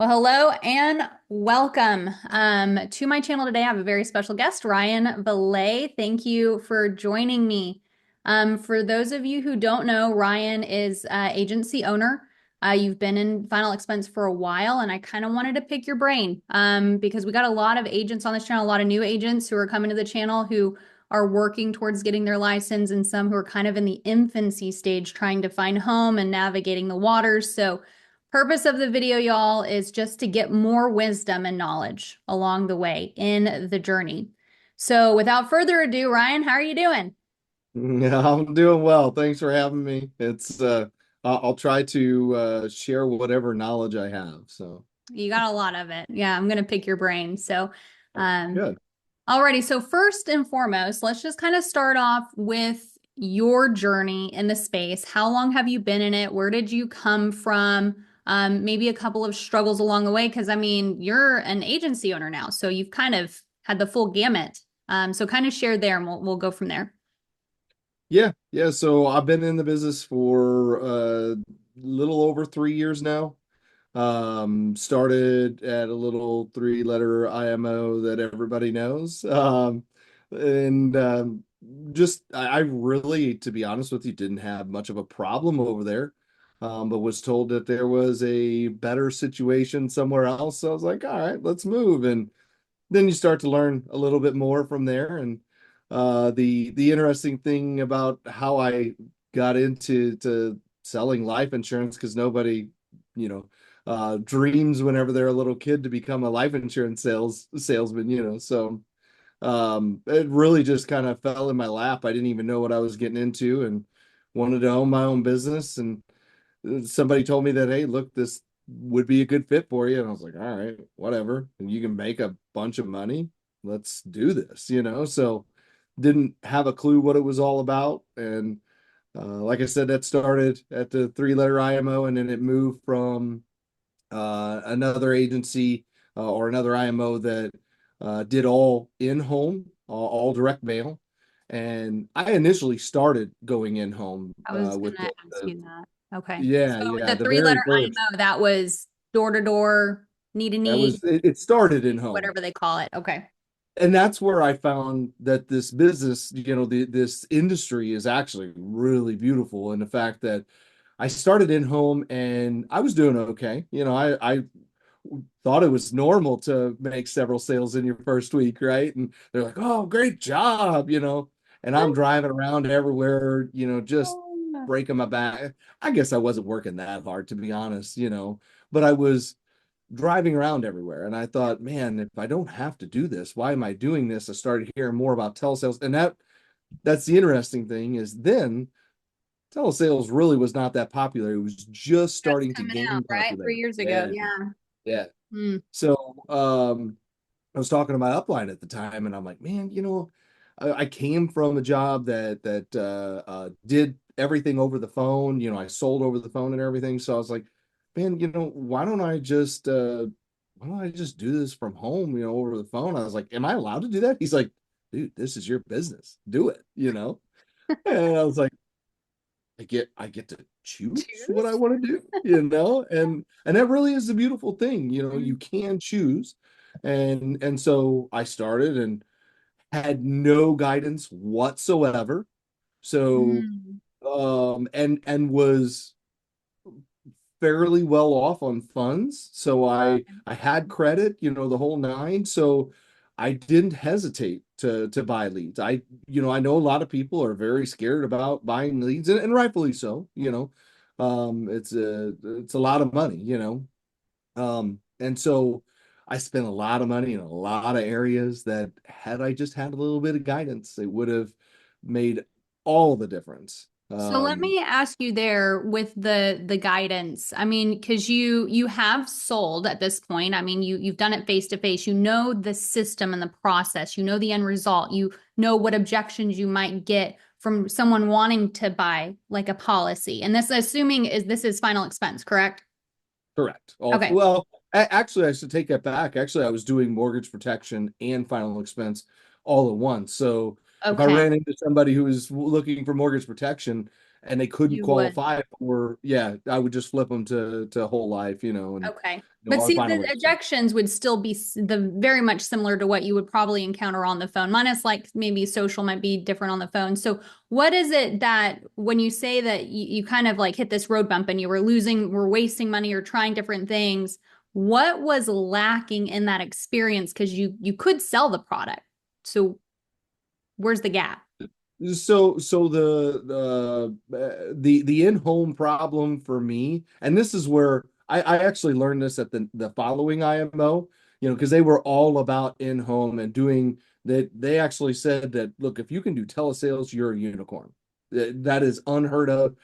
Well, hello and welcome to my channel today. I have a very special guest, Ryan Vallett. Thank you for joining me. For those of you who don't know, Ryan is agency owner. You've been in Final Expense for a while, and I kind of wanted to pick your brain because we got a lot of agents on this channel, a lot of new agents who are coming to the channel who are working towards getting their license, and some who are kind of in the infancy stage trying to find home and navigating the waters. So purpose of the video, y'all, is just to get more wisdom and knowledge along the way in the journey. So without further ado, Ryan, how are you doing? Yeah, I'm doing well. Thanks for having me. I'll try to share whatever knowledge I have. So You got a lot of it. Yeah, I'm gonna pick your brain. So, um, good. alrighty. So first and foremost, let's just kind of start off with your journey in the space. How long have you been in it? Where did you come from? Maybe a couple of struggles along the way, because I mean, you're an agency owner now, so you've kind of had the full gamut. So kind of share there, and we'll go from there. Yeah. So I've been in the business for a little over 3 years now. Started at a little three-letter IMO that everybody knows. And just I really, to be honest with you, didn't have much of a problem over there. But was told that there was a better situation somewhere else. So I was like, all right, let's move. And then you start to learn a little bit more from there. And the interesting thing about how I got into selling life insurance, because nobody, you know, dreams whenever they're a little kid to become a life insurance salesman, So it really just kind of fell in my lap. I didn't even know what I was getting into and wanted to own my own business. And somebody told me that, hey, look, this would be a good fit for you. And I was like, all right, whatever. And you can make a bunch of money. Let's do this. So didn't have a clue what it was all about. And like I said, that started at the three-letter IMO, and then it moved from another agency or another IMO that did all in-home, all direct mail. And I initially started going in-home I was with gonna ask you that. Okay. yeah, So yeah, the the three very letter first. IMO, that was door to door, knee to That knee, was it started in home. whatever they call it. Okay. And that's where I found that this business, this industry is actually really beautiful. And the fact that I started in home and I was doing okay. I thought it was normal to make several sales in your first week, right? And they're like, "Oh, great job." And I'm driving around everywhere, just breaking my back. I guess I wasn't working that hard, to be honest, but I was driving around everywhere. And I thought, man, if I don't have to do this, why am I doing this? I started hearing more about telesales. And that's the interesting thing is then telesales really was not that popular. It was just That's starting to coming out, gain right? popularity. 3 years ago. Yeah. Yeah. Yeah. Hmm. So I was talking to my upline at the time, and I'm like, man, I came from a job that did everything over the phone. I sold over the phone and everything. So I was like, man, why don't I just do this from home, over the phone? I was like, am I allowed to do that? He's like, dude, this is your business. Do it. And I was like, I get to choose what I Choose. want to do. And that really is a beautiful thing. You can choose. And so I started and had no guidance whatsoever. So Mm. and was fairly well off on funds. So I had credit, the whole nine. So I didn't hesitate to buy leads. I know a lot of people are very scared about buying leads, and rightfully so. It's a lot of money. And so I spent a lot of money in a lot of areas that had I just had a little bit of guidance, it would have made all the difference. So let me ask you there with the guidance. I mean, because you have sold at this point. I mean, you've done it face to face. You know the system and the process. You know the end result. You know what objections you might get from someone wanting to buy like a policy. And this assuming is this is final expense, correct? Correct. Okay. Well, actually, I should take that back. Actually, I was doing mortgage protection and final expense all at once. So if I Okay. ran into somebody who was looking for mortgage protection and they couldn't You would. qualify for, yeah, I would just flip them to whole life, and Okay. But our see, final the response. objections would still be the very much similar to what you would probably encounter on the phone, minus like maybe social might be different on the phone. So, what is it that when you say that you kind of like hit this road bump and you were wasting money or trying different things, what was lacking in that experience? Because you could sell the product. So, where's the gap? So the in-home problem for me, and this is where I actually learned this at the following IMO, because they were all about in-home and doing that. They actually said that, look, if you can do telesales, you're a unicorn. That is unheard of.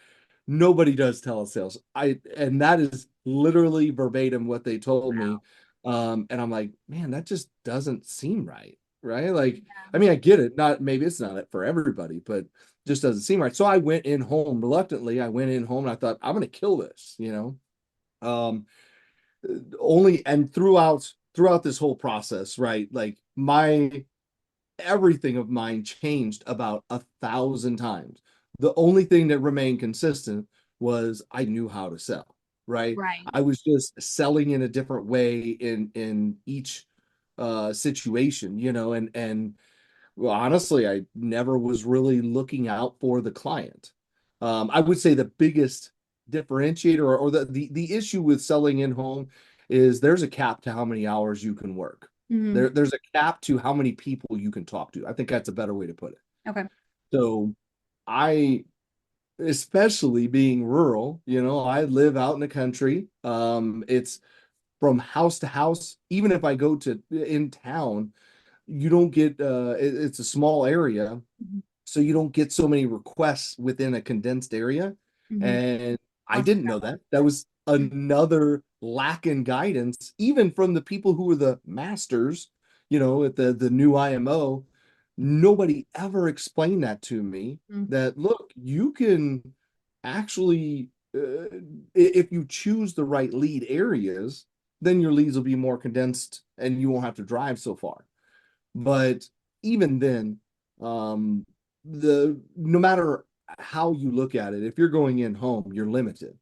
Nobody does telesales. And that is literally verbatim what they told me. And I'm like, man, that just doesn't seem right. Right. Like, I mean, I get it. Not maybe it's not it for everybody, but just doesn't seem right. So I went in home reluctantly. I went in home and I thought, I'm gonna kill this. Um, only and throughout this whole process, right? Like my everything of mine changed about 1,000 times. The only thing that remained consistent was I knew how to sell, right? Right. I was just selling in a different way in each situation, and well, honestly, I never was really looking out for the client. I would say the biggest differentiator or the issue with selling in home is there's a cap to how many hours you can work. Hmm. There's a cap to how many people you can talk to. I think that's a better way to put it. Okay. So I, especially being rural, I live out in the country. It's from house to house. Even if I go to in town, you don't get it's a small area, Hmm. so you don't get so many requests within a condensed area. Hmm. And I Lots of didn't know travel. that. That was another lack in guidance, even from the people who were the masters, at the new IMO. Nobody ever explained that to me, Mm. that look, you can actually if you choose the right lead areas, then your leads will be more condensed and you won't have to drive so far. But even then, um, the no matter how you look at it, if you're going in home, you're limited,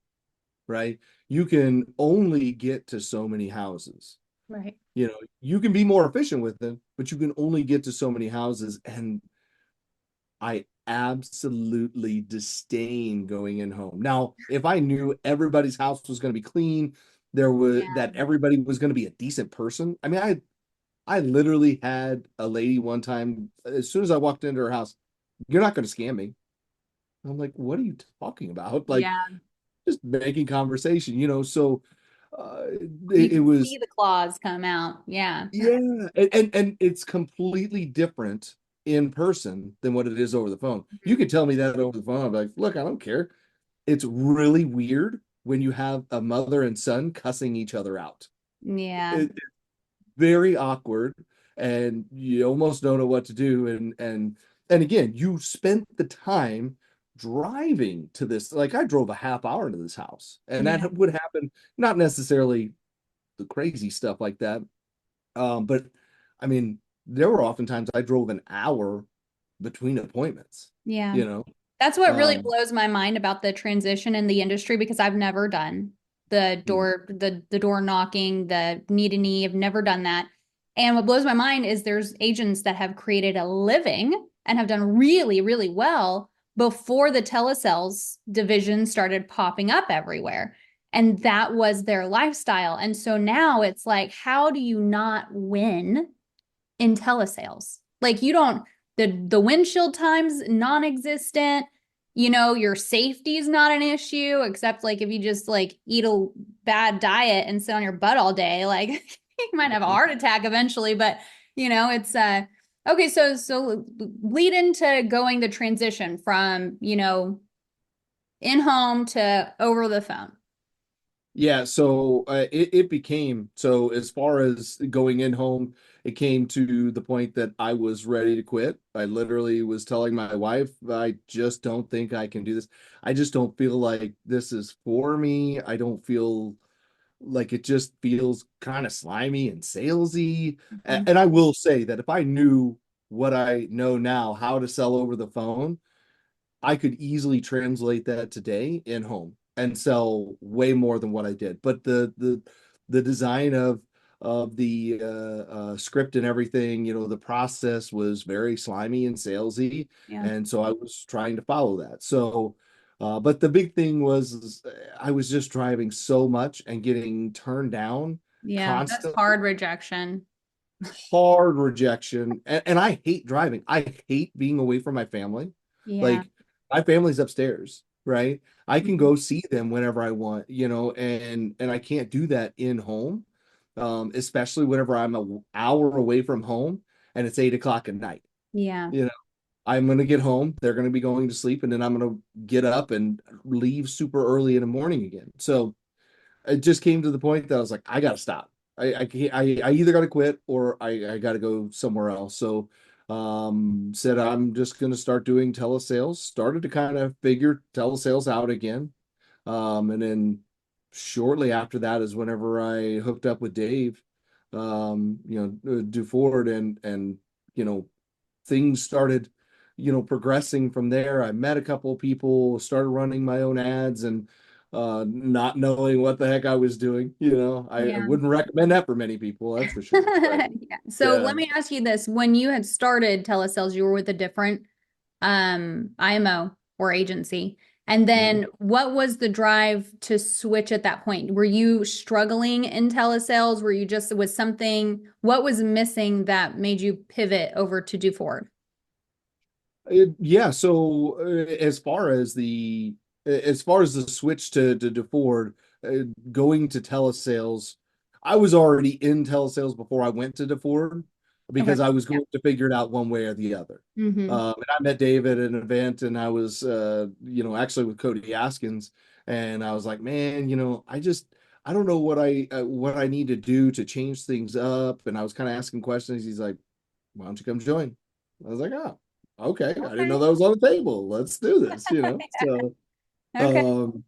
right? You can only get to so many houses. Right. You can be more efficient with it, but you can only get to so many houses. And I absolutely disdain going in home. Now, if I knew everybody's house was going to be clean, there was Yeah. that everybody was going to be a decent person. I mean, I literally had a lady one time, as soon as I walked into her house, you're not going to scam me. I'm like, what are you talking about? Like, Yeah. just making conversation, so uh, You it can was, see the claws come out. Yeah. yeah. And it's completely different in person than what it is over the phone. You could tell me that over the phone. I'm like, look, I don't care. It's really weird when you have a mother and son cussing each other out. Yeah. Very awkward, and you almost don't know what to do. And again, you spent the time driving to this. Like, I drove a half hour to this house, and Yeah. that would happen, not necessarily the crazy stuff like that. But I mean, there were oftentimes I drove an hour between appointments, Yeah. you know. That's what really um blows my mind about the transition in the industry because I've never done the door knocking, the knee to knee. I've never done that. And what blows my mind is there's agents that have created a living and have done really, really well before the telesales division started popping up everywhere. And that was their lifestyle. And so now it's like, how do you not win in telesales? Like you don't the windshield time's non-existent. Your safety is not an issue, except like if you just like eat a bad diet and sit on your butt all day, like you might have a heart attack eventually. But it's okay. So lead into going the transition from in home to over the phone. Yeah, so it became so as far as going in home, it came to the point that I was ready to quit. I literally was telling my wife, I just don't think I can do this. I just don't feel like this is for me. I don't feel like it just feels kind of slimy and salesy. Mhm. And I will say that if I knew what I know now, how to sell over the phone, I could easily translate that today in home and sell way more than what I did. But the design of the script and everything, the process was very slimy and salesy, Yeah. and so I was trying to follow that. So, but the big thing was I was just driving so much and getting turned down Yeah. That's constantly, hard rejection. hard rejection. And I hate driving. I hate being away from my family. Yeah. Like my family's upstairs, right? I can Mhm. go see them whenever I want, and I can't do that in home. Especially whenever I'm an hour away from home and it's 8 o'clock at night. Yeah. You know, I'm gonna get home, they're gonna be going to sleep, and then I'm gonna get up and leave super early in the morning again. So it just came to the point that I was like, I gotta stop. I can't, I either gotta quit or I gotta go somewhere else. So said I'm just gonna start doing telesales, started to kind of figure telesales out again. And then shortly after that is whenever I hooked up with Dave, DuFord, and you know, things started, progressing from there. I met a couple of people, started running my own ads, and not knowing what the heck I was doing. I Yeah. wouldn't recommend that for many people, that's for sure. But Yeah. So yeah. let me ask you this. When you had started telesales, you were with a different IMO or agency. And Mhm. then what was the drive to switch at that point? Were you struggling in telesales? Were you just was something, what was missing that made you pivot over to do forward? Yeah, so as far as the switch to Ford, going to telesales, I was already in telesales before I went to DeFord Okay. because I was Yeah. going to figure it out one way or the other. Mm-hmm. And I met Dave at an event, and I was, actually with Cody Askins, and I was like, man, I don't know what I need to do to change things up, and I was kind of asking questions. He's like, why don't you come join? I was like, oh, okay. I didn't Okay. know that was on the table. Let's do this. So, Okay. um,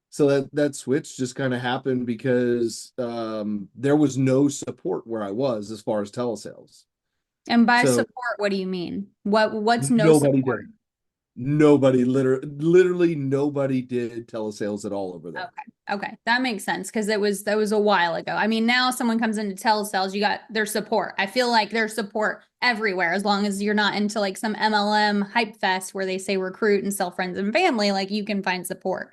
so that switch just kind of happened because there was no support where I was as far as telesales. And by So support, what do you mean? What's no nobody support? did. Nobody, literally nobody did telesales at all over there. Okay. Okay. That makes sense because that was a while ago. I mean, now someone comes into telesales, you got their support. I feel like there's support everywhere as long as you're not into like some MLM hype fest where they say recruit and sell friends and family, like you can find support.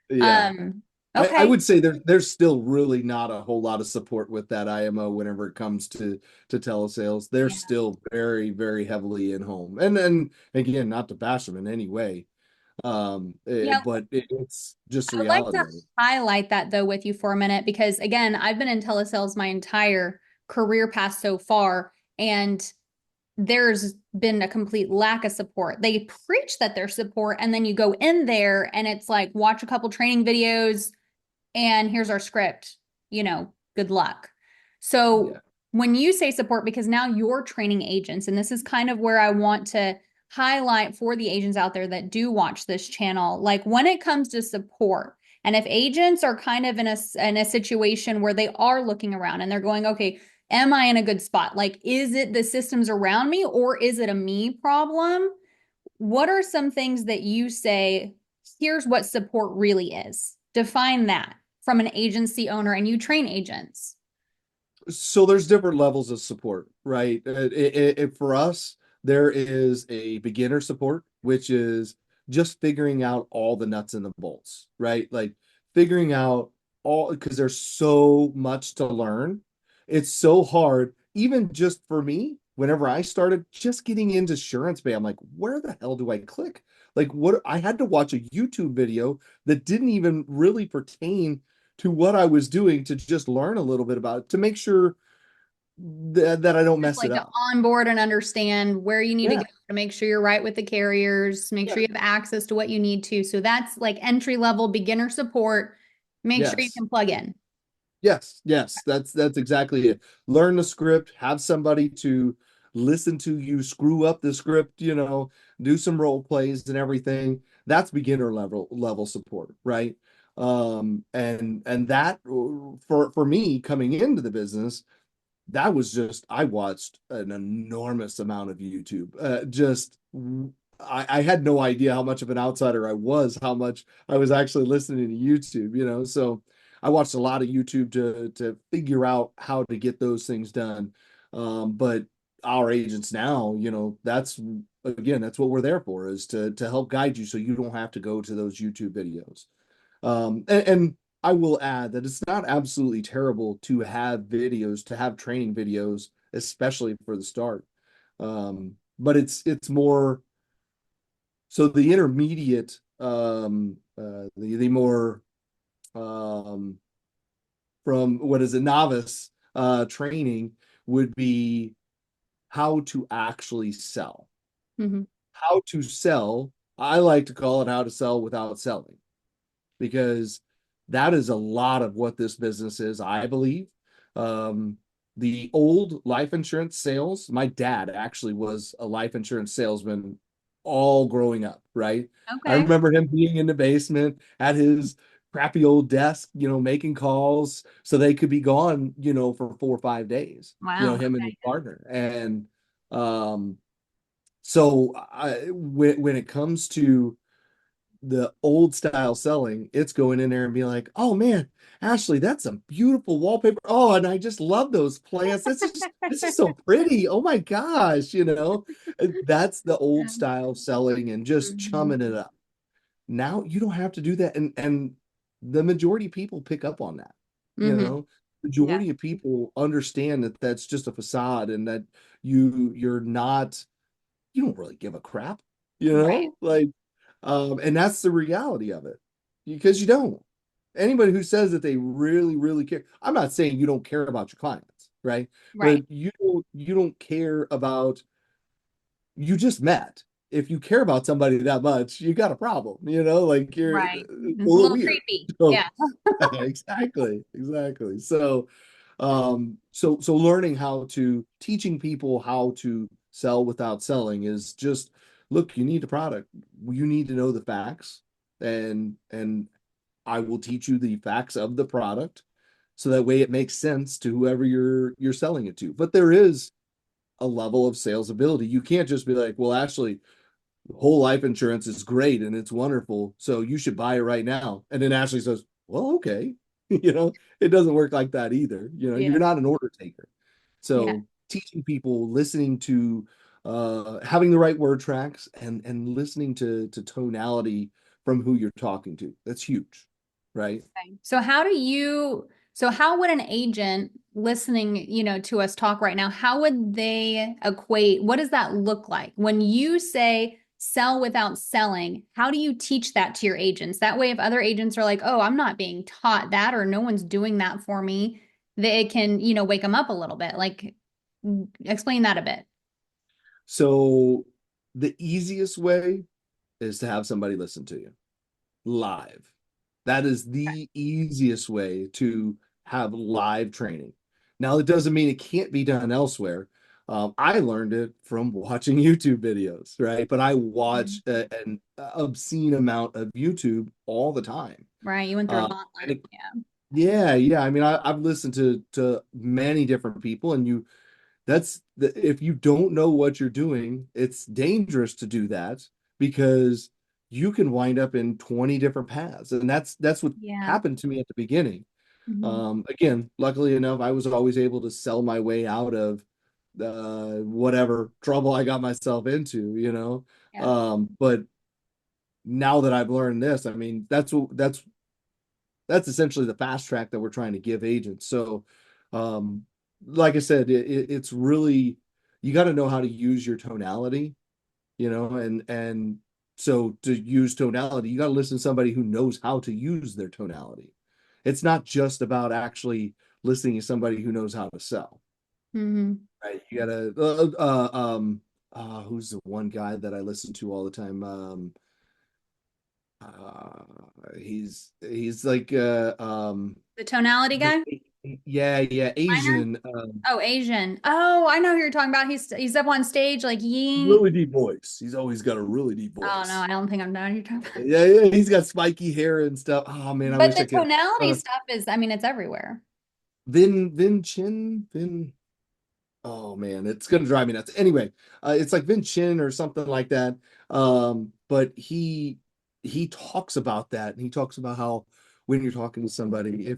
Yeah. Um, I okay. would say there's still really not a whole lot of support with that IMO whenever it comes to telesales. They're Yeah. still very, very heavily in home. And then again, not to bash them in any way. Yeah. But it's just the I would like reality to of it. highlight that though with you for a minute because again, I've been in telesales my entire career path so far, and there's been a complete lack of support. They preach that there's support, and then you go in there and it's like, watch a couple training videos, and here's our script, good luck. So Yeah. when you say support, because now you're training agents, and this is kind of where I want to highlight for the agents out there that do watch this channel, like when it comes to support, and if agents are kind of in a situation where they are looking around and they're going, okay, am I in a good spot? Like, is it the systems around me or is it a me problem? What are some things that you say, here's what support really is? Define that from an agency owner, and you train agents. So there's different levels of support, right? For us, there is a beginner support, which is just figuring out all the nuts and the bolts, right? Like figuring out all, because there's so much to learn. It's so hard, even just for me, whenever I started just getting into insurance pay, I'm like, where the hell do I click? Like, what? I had to watch a YouTube video that didn't even really pertain to what I was doing to just learn a little bit about it to make sure that I don't Just mess it like to up. onboard and understand where you need to Yeah. go to make sure you're right with the carriers, make Yeah. sure you have access to what you need to. So that's like entry level beginner support. Make sure you Yes. can plug in. Yes. Yes. That's exactly it. Learn the script, have somebody to listen to you screw up the script, do some role plays and everything. That's beginner level support, right? And that for me coming into the business, that was just I watched an enormous amount of YouTube. Just I had no idea how much of an outsider I was, how much I was actually listening to YouTube. So I watched a lot of YouTube to figure out how to get those things done. But our agents now, that's again, that's what we're there for, is to help guide you so you don't have to go to those YouTube videos. And I will add that it's not absolutely terrible to have videos, to have training videos, especially for the start. But it's more so the intermediate, the more um, from what is a novice training would be how to actually sell. Hmm. How to sell, I like to call it how to sell without selling, because that is a lot of what this business is, I believe. Um, the old life insurance sales, my dad actually was a life insurance salesman all growing up, right? I Okay. remember him being in the basement at his crappy old desk, making calls so they could be gone, for 4 or 5 days, Wow. him and his partner. And um, when it comes to the old style selling, it's going in there and being like, oh man, Ashley, that's a beautiful wallpaper. Oh, and I just love those plants. This is so pretty. Oh my gosh, that's the old Yeah. style selling and just Mhm. chumming it up. Now you don't have to do that. And the majority of people pick up on that, you Hmm. know. Yeah. Majority of people understand that that's just a facade and that you're not, you don't really give a crap, Right. like, and that's the reality of it, because you don't. Anybody who says that they really, really care, I'm not saying you don't care about your clients, right? Right. But you don't care about, you just met. If you care about somebody that much, you got a problem, like Right. it's a It's a little little weird. creepy. So Yeah. exactly. So learning how to, teaching people how to sell without selling is just, look, you need a product. You need to know the facts, and I will teach you the facts of the product so that way it makes sense to whoever you're selling it to. But there is a level of sales ability. You can't just be like, well, actually, whole life insurance is great and it's wonderful, so you should buy it right now. And then Ashley says, well, okay. It doesn't work like that either. Yeah. You're not an order taker. Yeah. So teaching people, listening to, having the right word tracks, and listening to tonality from who you're talking to. That's huge, right? Okay. So how would an agent listening, to us talk right now, how would they equate, what does that look like? When you say sell without selling, how do you teach that to your agents? That way, if other agents are like, oh, I'm not being taught that, or no one's doing that for me, they can, wake them up a little bit. Like, explain that a bit. So the easiest way is to have somebody listen to you live. That is the easiest way to have live training. Now, it doesn't mean it can't be done elsewhere. I learned it from watching YouTube videos, right? But I watch Mhm. an obscene amount of YouTube all the time. Right. You went through a Uh, and gauntlet. it, Yeah. yeah, yeah. I mean, I've listened to many different people, and if you don't know what you're doing, it's dangerous to do that, because you can wind up in 20 different paths. And that's what Yeah. happened to me at the beginning. Mhm. Again, luckily enough, I was always able to sell my way out of whatever trouble I got myself into, Yeah. But now that I've learned this, I mean, that's essentially the fast track that we're trying to give agents. So, um, like I said, it's really, you got to know how to use your tonality, and so to use tonality, you got to listen to somebody who knows how to use their tonality. It's not just about actually listening to somebody who knows how to sell, Hmm. right? You gotta, who's the one guy that I listen to all the time? Uh, he's like, The tonality the, guy? yeah, yeah, Minor? Asian, Oh, Asian. Oh, I know who you're talking about. He's up on stage like ying. really deep voice. He's always got a really deep Oh no, voice. I don't think I'm done. You're talking about. Yeah, yeah, he's got spiky hair and stuff. Oh man, I But wish the I could. tonality stuff is, I mean, it's everywhere. Vin Chin, Vin. Oh man, it's gonna drive me nuts. Anyway, it's like Vin Chin or something like that. But he talks about that, and he talks about how when you're talking to somebody,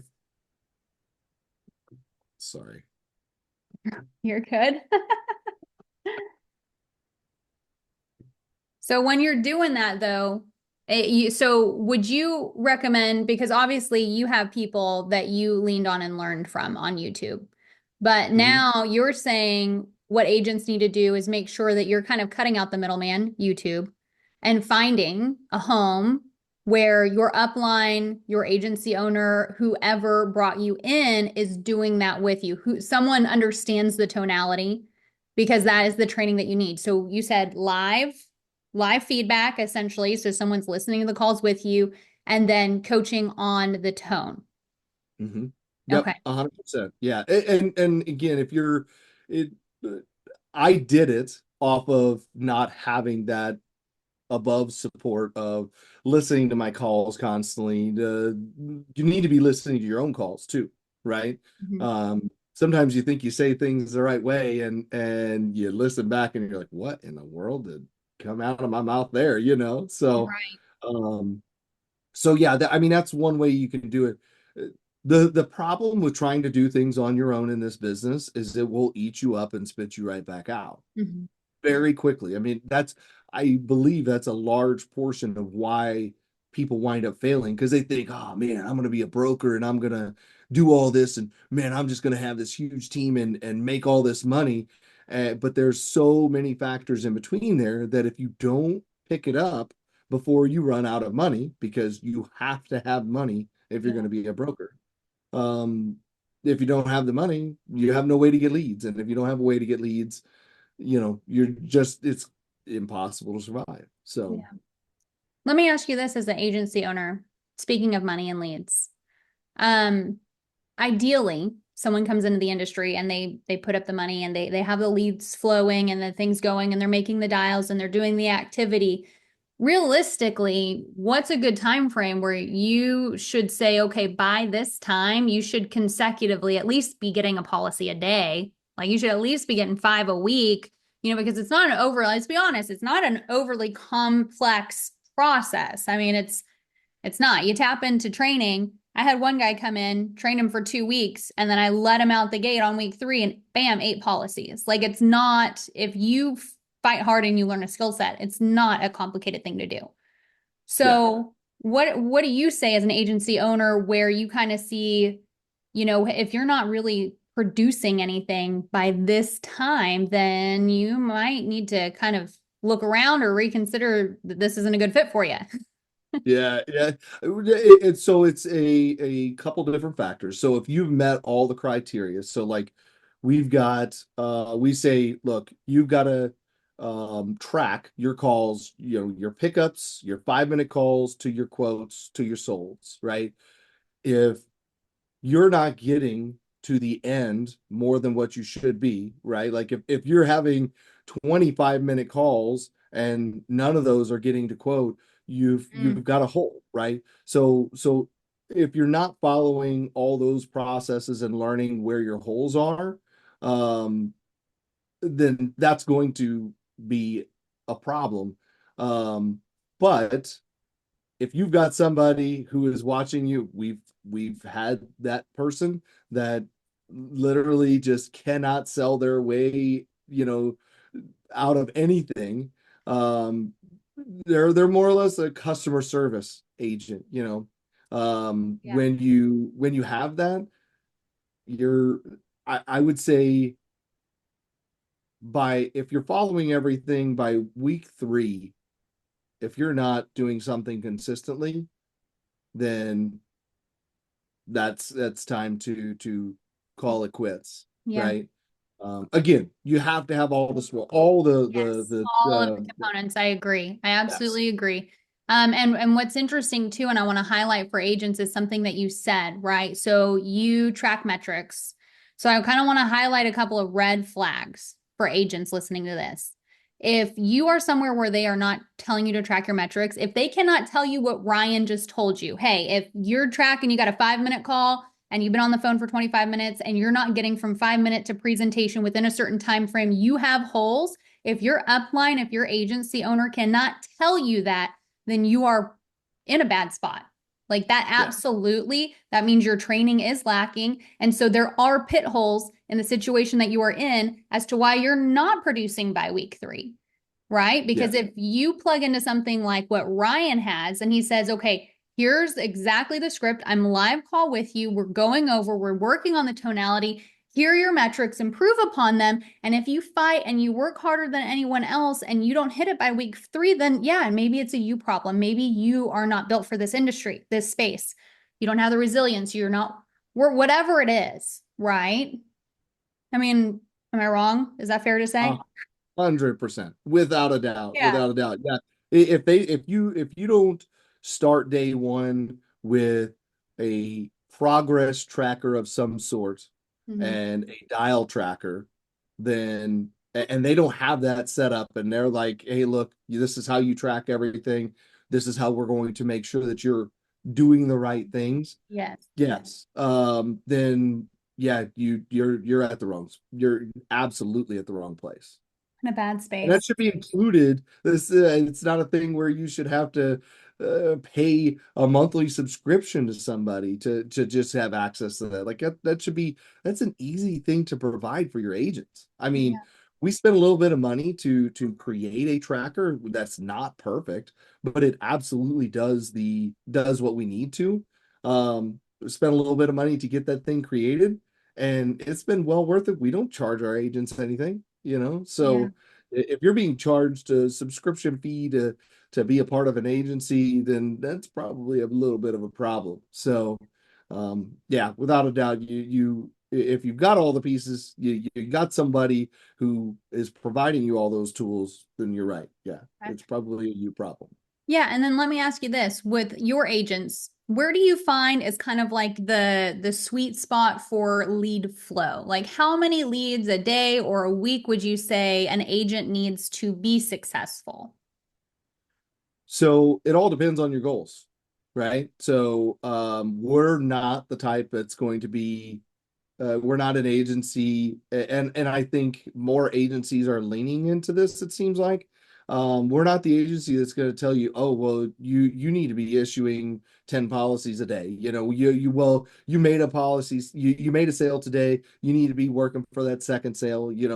Sorry. You're good. So when you're doing that though, so would you recommend, because obviously you have people that you leaned on and learned from on YouTube, but Hmm. now you're saying what agents need to do is make sure that you're kind of cutting out the middleman, YouTube, and finding a home where your upline, your agency owner, whoever brought you in is doing that with you, who someone understands the tonality because that is the training that you need. So you said live feedback essentially. So someone's listening to the calls with you and then coaching on the tone. Hmm. Yep, Okay. 100%. Yeah. And again, if you're it I did it off of not having that above support of listening to my calls constantly. You need to be listening to your own calls too, right? Mhm. Sometimes you think you say things the right way and you listen back and you're like, what in the world did come out of my mouth there, you know? Right. Um, so yeah, I mean that's one way you can do it. The problem with trying to do things on your own in this business is it will eat you up and spit you right back out Mhm. very quickly. I mean, I believe that's a large portion of why people wind up failing because they think, oh man, I'm going to be a broker and I'm going to do all this. And man, I'm just going to have this huge team and make all this money. But there's so many factors in between there that if you don't pick it up before you run out of money, because you have to have money if you're Yeah. going to be a broker. Um, if you don't have the money, you have no way to get leads. And if you don't have a way to get leads, you're just it's impossible to survive. So Yeah. Let me ask you this as an agency owner, speaking of money and leads. Um, Ideally, someone comes into the industry and they put up the money and they have the leads flowing and the things going and they're making the dials and they're doing the activity. Realistically, what's a good time frame where you should say, okay, by this time, you should consecutively at least be getting a policy a day. Like you should at least be getting five a week, because it's not an over, let's be honest, it's not an overly complex process. I mean, it's not. You tap into training. I had one guy come in, train him for 2 weeks, and then I let him out the gate on week 3 and bam, 8 policies. Like it's not, if you fight hard and you learn a skill set, it's not a complicated thing to do. yeah, So what do you say as an agency owner where you kind of see, if you're not really producing anything by this time, then you might need to kind of look around or reconsider that this isn't a good fit for you. yeah. So it's a couple different factors. So if you've met all the criteria, so like we say, look, you've got to track your calls, your pickups, your 5 minute calls to your quotes to your solds, right? If you're not getting to the end more than what you should be, right? Like if you're having 25-minute calls and none of those are getting to quote, you've Mm, got a hole, right? So if you're not following all those processes and learning where your holes are, um, then that's going to be a problem. Um, but if you've got somebody who is watching you, we've had that person that literally just cannot sell their way, out of anything. Um, they're more or less a customer service agent. yeah. When you have that, you're I would say by if you're following everything by week 3, if you're not doing something consistently, then that's time to call it quits, Yeah. right? Again, you have to have all Yes, the all of the components. I agree. I yes, absolutely agree. And what's interesting too, and I want to highlight for agents is something that you said, right? So you track metrics. So I kind of want to highlight a couple of red flags for agents listening to this. If you are somewhere where they are not telling you to track your metrics, if they cannot tell you what Ryan just told you, hey, if you're tracking, you got a 5 minute call and you've been on the phone for 25 minutes and you're not getting from 5 minute to presentation within a certain time frame, you have holes. If your upline, if your agency owner cannot tell you that, then you are in a bad spot. Like that, Yeah. absolutely. That means your training is lacking. And so there are pit holes in the situation that you are in as to why you're not producing by week 3, right? Yeah. Because if you plug into something like what Ryan has and he says, okay, here's exactly the script. I'm live call with you. We're going over, we're working on the tonality. Here are your metrics, improve upon them. And if you fight and you work harder than anyone else and you don't hit it by week 3, then yeah, maybe it's a you problem. Maybe you are not built for this industry, this space. You don't have the resilience. You're not, whatever it is, right? I mean, am I wrong? Is that fair to say? 100%, without a doubt, Yeah. without a doubt. Yeah. If you don't start day one with a progress tracker of some sort Mhm. and a dial tracker, then and they don't have that set up and they're like, hey, look, this is how you track everything. This is how we're going to make sure that you're doing the right things. Yes. Yes. Then yeah, you're at the wrong, you're absolutely at the wrong place. In a bad And that space. should be included. This it's not a thing where you should have to pay a monthly subscription to somebody to just have access to that. Like that should be that's an easy thing to provide for your agents. I mean, Yeah. we spend a little bit of money to create a tracker that's not perfect, but it absolutely does what we need to. Spend a little bit of money to get that thing created, and it's been well worth it. We don't charge our agents anything, Yeah. so if you're being charged a subscription fee to be a part of an agency, then that's probably a little bit of a problem. So, yeah, without a doubt, you if you've got all the pieces, you got somebody who is providing you all those tools, then you're right. Yeah, Okay. it's probably a you problem. Yeah, and then let me ask you this, with your agents, where do you find is kind of like the sweet spot for lead flow? Like how many leads a day or a week would you say an agent needs to be successful? So it all depends on your goals, right? So we're not the type that's going to be we're not an agency, and I think more agencies are leaning into this. It seems like we're not the agency that's going to tell you, oh, well, you need to be issuing 10 policies a day. You made a policy, you made a sale today. You need to be working for that second sale. We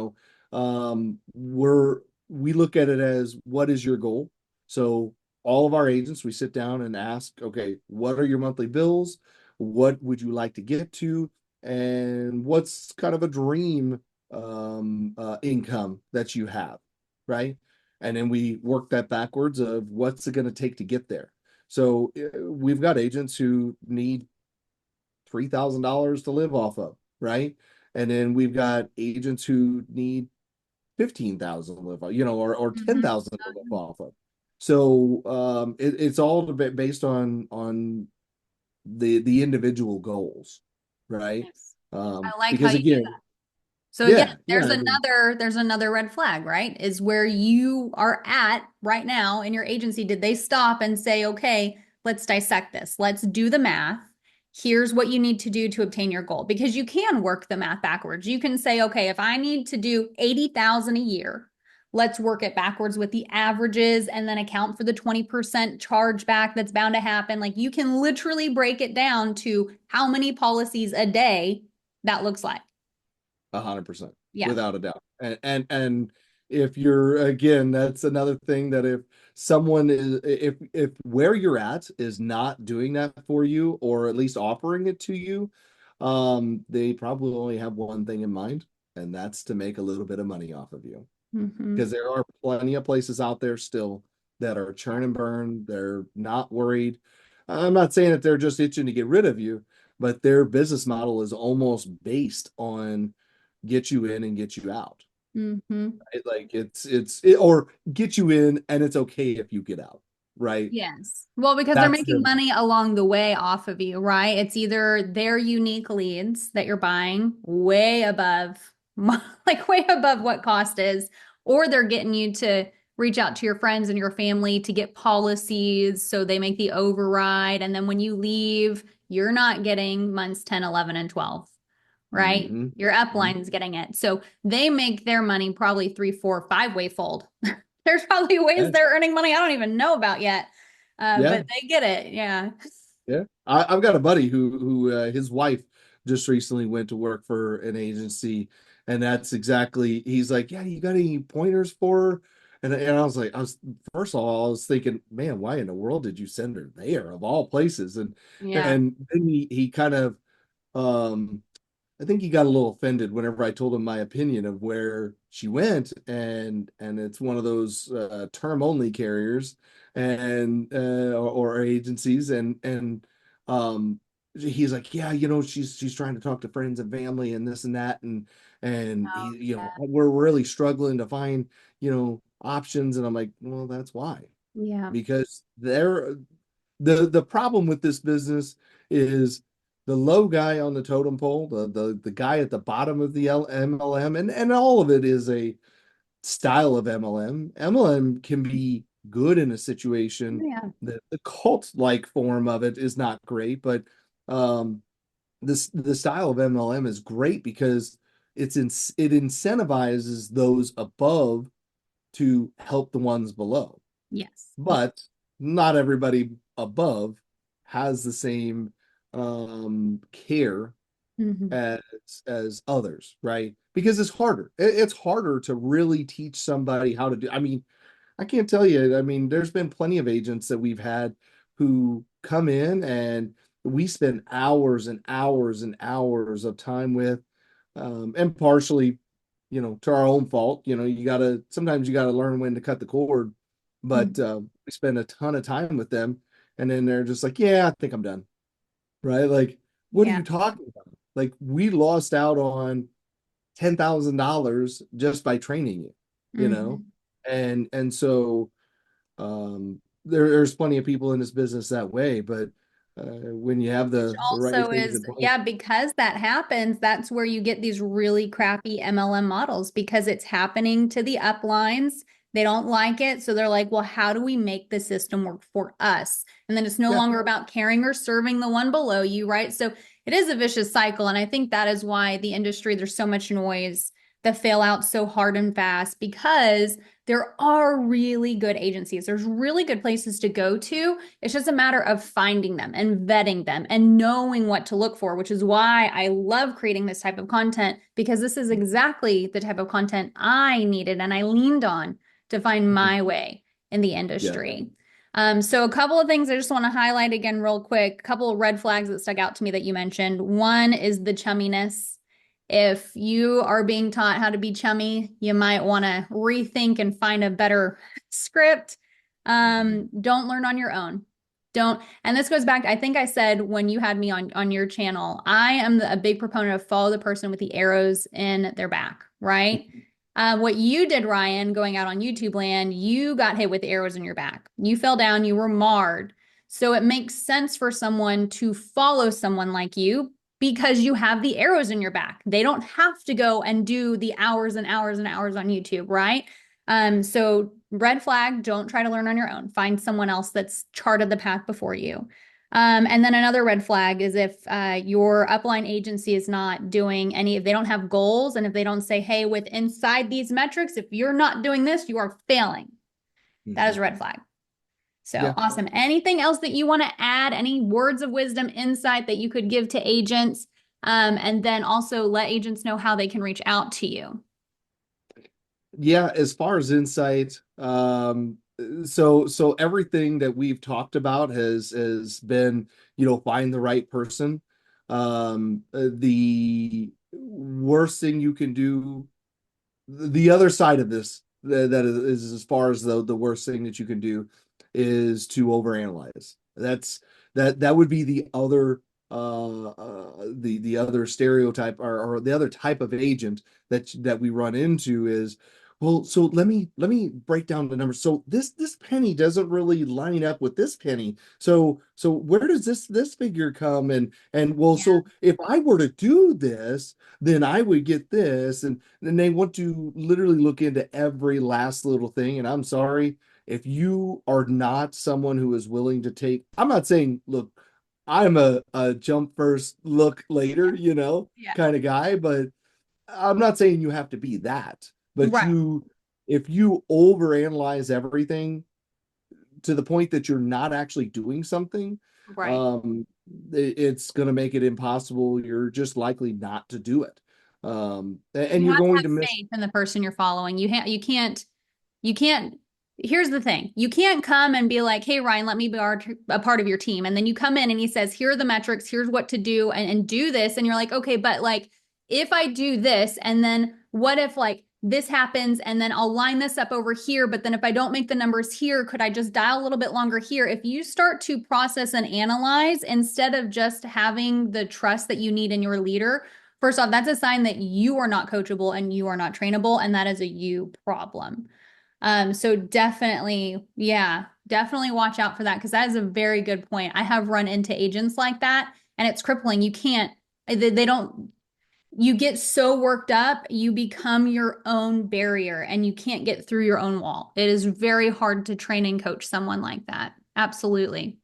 look at it as what is your goal. So all of our agents, we sit down and ask, okay, what are your monthly bills? What would you like to get to? And what's kind of a dream income that you have, right? And then we work that backwards of what's it going to take to get there. So we've got agents who need $3,000 to live off of, right? And then we've got agents who need 15,000 to live off, or Mhm. 10,000 to live off of. So it's all based on the individual goals, right? Yes. I like how Because you do again, that. So again, yeah, yeah, I mean, there's another red flag, right? Is where you are at right now in your agency. Did they stop and say, okay, let's dissect this. Let's do the math. Here's what you need to do to obtain your goal. Because you can work the math backwards. You can say, okay, if I need to do 80,000 a year, let's work it backwards with the averages and then account for the 20% chargeback that's bound to happen. Like you can literally break it down to how many policies a day that looks like. 100%, Yeah. without a doubt. And if you're again, that's another thing that if someone is if where you're at is not doing that for you, or at least offering it to you, they probably only have one thing in mind, and that's to make a little bit of money off of you. Hmm. Because there are plenty of places out there still that are churn and burn. They're not worried. I'm not saying that they're just itching to get rid of you, but their business model is almost based on get you in and get you out. Hmm. Right? Like or get you in and it's okay if you get out, right? Yes. Well, because they're That's making their money along the way off of you, right? It's either their unique leads that you're buying way above, like way above what cost is, or they're getting you to reach out to your friends and your family to get policies so they make the override. And then when you leave, you're not getting months 10, 11, and 12, right? hmm Your upline's getting it. So they make their money probably 3, 4, 5 way fold. There's probably ways yeah, they're earning money I don't even know about yet. yeah. But they get it. Yeah. Yeah, I've got a buddy who his wife just recently went to work for an agency, and that's exactly he's like, yeah, you got any pointers for her? And I was like, first of all, I was thinking, man, why in the world did you send her there of all places? Yeah. And then he kind of um I think he got a little offended whenever I told him my opinion of where she went, and it's one of those term only carriers and or agencies, and um, he's like, yeah, she's trying to talk to friends and family and this and that, and Oh, he, yeah. we're really struggling to find options, and I'm like, well, that's why, Yeah. because the problem with this business is the low guy on the totem pole, the guy at the bottom of the MLM, and all of it is a style of MLM. MLM can be good in a situation. Yeah. The cult-like form of it is not great, but um, the style of MLM is great because it incentivizes those above to help the ones below. Yes. But not everybody above has the same care Hmm. as others, right? Because it's harder. It's harder to really teach somebody how to do. I mean, I can't tell you. I mean, there's been plenty of agents that we've had who come in and we spend hours and hours and hours of time with, and partially, to our own fault. Sometimes you gotta learn when to cut the cord. But we spend a ton of time with them, and then they're just like, "Yeah, I think I'm done." Right? Like, what are Yeah. you talking about? Like, we lost out on $10,000 just by training you, you know? Hmm. And so there's plenty of people in this business that way, but when you have Which the right also things is, in place, yeah, because that happens, that's where you get these really crappy MLM models because it's happening to the uplines. They don't like it. So they're like, well, how do we make the system work for us? And then it's no yeah. longer about caring or serving the one below you, right? So it is a vicious cycle. And I think that is why the industry, there's so much noise that fail out so hard and fast because there are really good agencies. There's really good places to go to. It's just a matter of finding them and vetting them and knowing what to look for, which is why I love creating this type of content because this is exactly the type of content I needed and I leaned on to find my way in the Yeah. industry. So a couple of things I just want to highlight again real quick. A couple of red flags that stuck out to me that you mentioned. One is the chumminess. If you are being taught how to be chummy, you might want to rethink and find a better script. Mhm. Don't learn on your own. Don't, and this goes back, I think I said when you had me on your channel, I am a big proponent of follow the person with the arrows in their back, right? What you did, Ryan, going out on YouTube land, you got hit with arrows in your back. You fell down, you were marred. So it makes sense for someone to follow someone like you because you have the arrows in your back. They don't have to go and do the hours and hours and hours on YouTube, right? So red flag, don't try to learn on your own. Find someone else that's charted the path before you. And then another red flag is if your upline agency is not doing any, if they don't have goals and if they don't say, hey, with inside these metrics, if you're not doing this, you are failing. That is Mhm. a red flag. So Yeah. awesome. Anything else that you want to add? Any words of wisdom, insight that you could give to agents? And then also let agents know how they can reach out to you. Yeah, as far as insight, so everything that we've talked about has been, find the right person. The worst thing you can do, the other side of this, that is as far as the worst thing that you can do is to overanalyze. That would be the other the other stereotype, or the other type of agent that we run into is, well, so let me break down the numbers. So this penny doesn't really line up with this penny. So where does this figure come? And well, Yeah. so if I were to do this, then I would get this. And they want to literally look into every last little thing. And I'm sorry, if you are not someone who is willing to take, I'm not saying, look, I'm a jump first, look later, Yeah. kind of guy, but I'm not saying you have to be that. But Right. if you overanalyze everything to the point that you're not actually doing something, Right. It's going to make it impossible. You're just likely not to do it. And You you're have to going have to miss. faith in the person you're following. You can't, here's the thing. You can't come and be like, hey, Ryan, let me be a part of your team. And then you come in and he says, here are the metrics, here's what to do and do this. And you're like, okay, but like, if I do this, and then what if like this happens and then I'll line this up over here, but then if I don't make the numbers here, could I just dial a little bit longer here? If you start to process and analyze instead of just having the trust that you need in your leader, first off, that's a sign that you are not coachable and you are not trainable, and that is a you problem. So definitely, yeah, definitely watch out for that because that is a very good point. I have run into agents like that and it's crippling. You can't, they don't, you get so worked up, you become your own barrier and you can't get through your own wall. It is very hard to train and coach someone like that. Absolutely.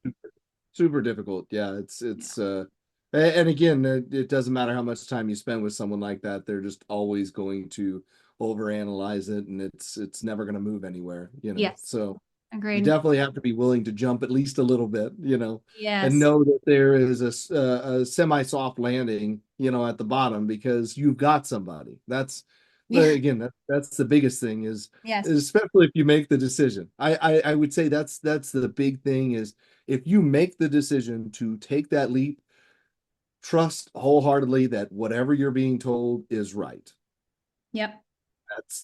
Super difficult. Yeah, Yeah. and again, it doesn't matter how much time you spend with someone like that. They're just always going to overanalyze it, and it's never going to move anywhere, you know. Yes. So you Agreed. definitely have to be willing to jump at least a little bit, you know, and Yes. know that there is a semi-soft landing, you know, at the bottom because you've got somebody. Yeah. Again, that's the biggest thing Yes. is especially if you make the decision. I would say that's the big thing is if you make the decision to take that leap, trust wholeheartedly that whatever you're being told is right. Yep.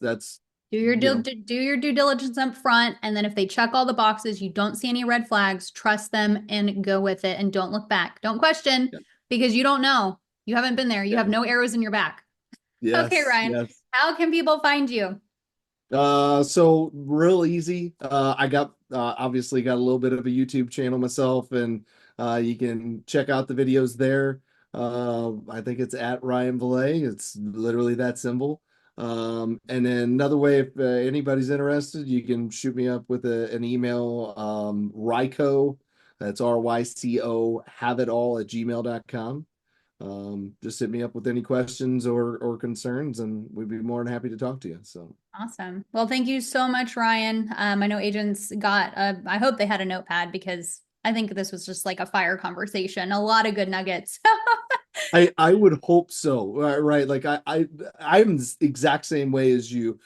That's Do you know, your due diligence up front, and then if they check all the boxes, you don't see any red flags, trust them and go with it, and don't look back. Don't question yeah, because you don't know. You haven't been there. You have yeah. no arrows in your back. Okay, Yes, Ryan. yes. How can people find you? So real easy. I got obviously got a little bit of a YouTube channel myself, and you can check out the videos there. I think it's at Ryan Vallett. It's literally that simple. And then another way, if anybody's interested, you can shoot me up with an email, Ryco, that's RYCO, have it all at gmail.com. Just hit me up with any questions or concerns, and we'd be more than happy to talk to you. So. Awesome. Well, thank you so much, Ryan. I know agents I hope they had a notepad because I think this was just like a fire conversation. A lot of good nuggets. I would hope so. Right. Like I'm the exact same way as you.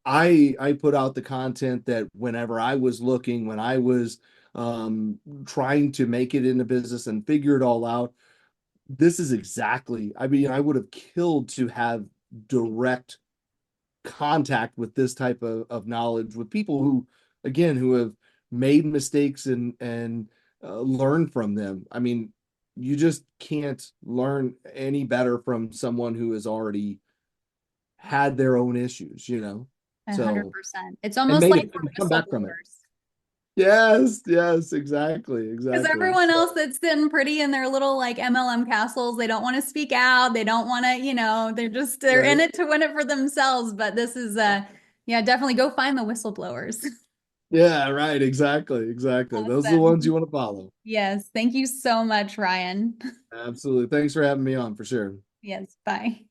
I put out the content that whenever I was looking, when I was trying to make it in the business and figure it all out, this is exactly, I mean, I would have killed to have direct contact with this type of knowledge with people who, again, who have made mistakes and learn from them. I mean, you just can't learn any better from someone who has already had their own issues, you know. So 100%. It's and almost made like it and we're come back from it. whistleblowers. Yes, yes, exactly, Because exactly. everyone else that's sitting pretty in their little like MLM castles, they don't want to speak out. They don't want to, they're in Right. it to win it for themselves. But this is yeah, definitely go find the whistleblowers. Yeah, right, exactly, exactly. Those are the ones you Awesome. want to follow. Yes. Thank you so much, Ryan. Absolutely. Thanks for having me on for sure. Yes. Bye.